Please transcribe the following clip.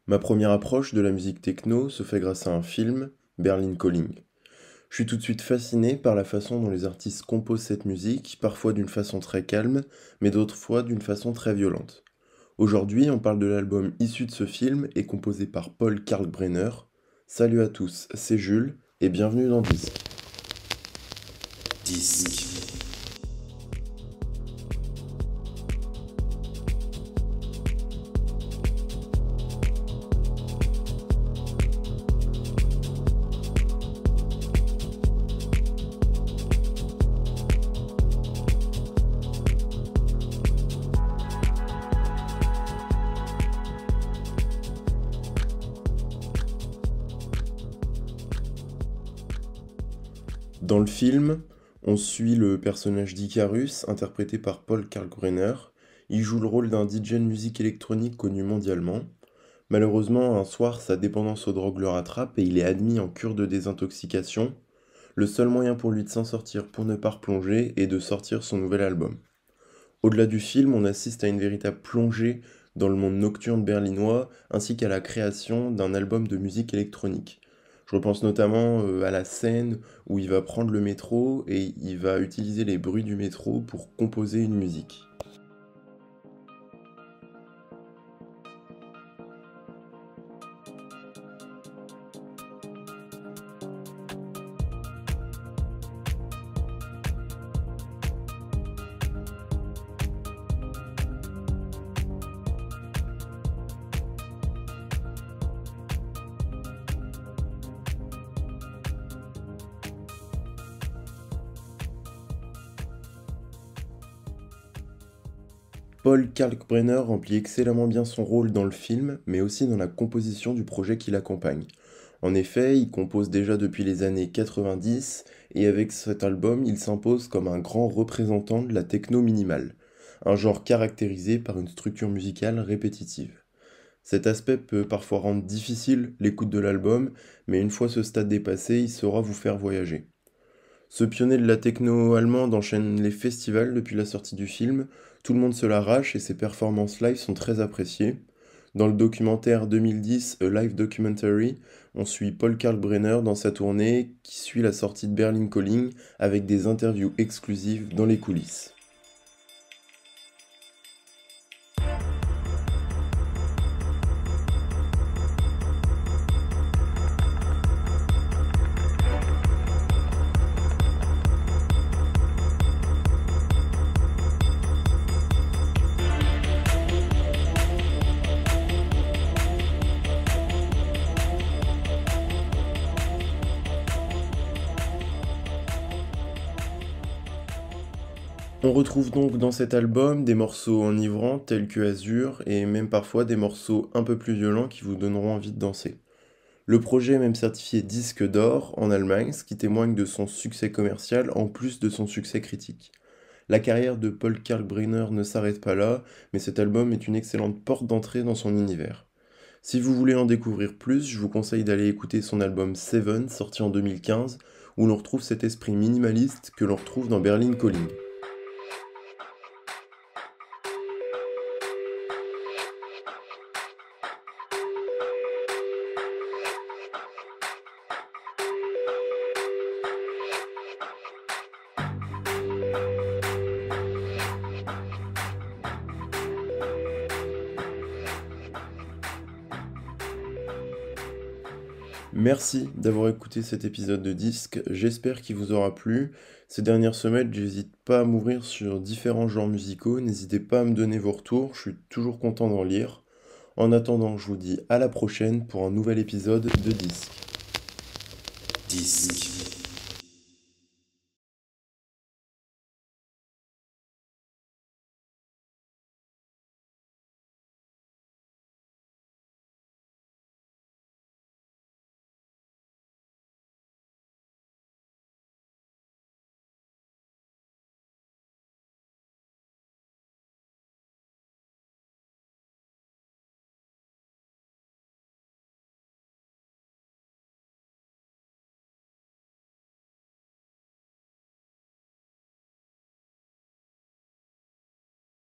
Ma première approche de la musique techno se fait grâce à un film, Berlin Calling. Je suis tout de suite fasciné par la façon dont les artistes composent cette musique, parfois d'une façon très calme, mais d'autres fois d'une façon très violente. Aujourd'hui, on parle de l'album issu de ce film et composé par Paul Kalkbrenner. Salut à tous, c'est Jules et bienvenue dans Disque. Disque. Dans le film, on suit le personnage d'Icarus, interprété par Paul Kalkbrenner. Il joue le rôle d'un DJ de musique électronique connu mondialement. Malheureusement, un soir, sa dépendance aux drogues le rattrape et il est admis en cure de désintoxication. Le seul moyen pour lui de s'en sortir pour ne pas replonger est de sortir son nouvel album. Au-delà du film, on assiste à une véritable plongée dans le monde nocturne berlinois, ainsi qu'à la création d'un album de musique électronique. Je repense notamment à la scène où il va prendre le métro et il va utiliser les bruits du métro pour composer une musique. Paul Kalkbrenner remplit excellemment bien son rôle dans le film, mais aussi dans la composition du projet qui l'accompagne. En effet, il compose déjà depuis les années 90, et avec cet album, il s'impose comme un grand représentant de la techno minimale, un genre caractérisé par une structure musicale répétitive. Cet aspect peut parfois rendre difficile l'écoute de l'album, mais une fois ce stade dépassé, il saura vous faire voyager. Ce pionnier de la techno allemande enchaîne les festivals depuis la sortie du film, tout le monde se l'arrache et ses performances live sont très appréciées. Dans le documentaire 2010 A Live Documentary, on suit Paul Kalkbrenner dans sa tournée qui suit la sortie de Berlin Calling avec des interviews exclusives dans les coulisses. On retrouve donc dans cet album des morceaux enivrants tels que Azur et même parfois des morceaux un peu plus violents qui vous donneront envie de danser. Le projet est même certifié disque d'or en Allemagne, ce qui témoigne de son succès commercial en plus de son succès critique. La carrière de Paul Kalkbrenner ne s'arrête pas là, mais cet album est une excellente porte d'entrée dans son univers. Si vous voulez en découvrir plus, je vous conseille d'aller écouter son album Seven, sorti en 2015, où l'on retrouve cet esprit minimaliste que l'on retrouve dans Berlin Calling. Merci d'avoir écouté cet épisode de Disque, j'espère qu'il vous aura plu. Ces dernières semaines, j'hésite pas à m'ouvrir sur différents genres musicaux, n'hésitez pas à me donner vos retours, je suis toujours content d'en lire. En attendant, je vous dis à la prochaine pour un nouvel épisode de Disque. Disque.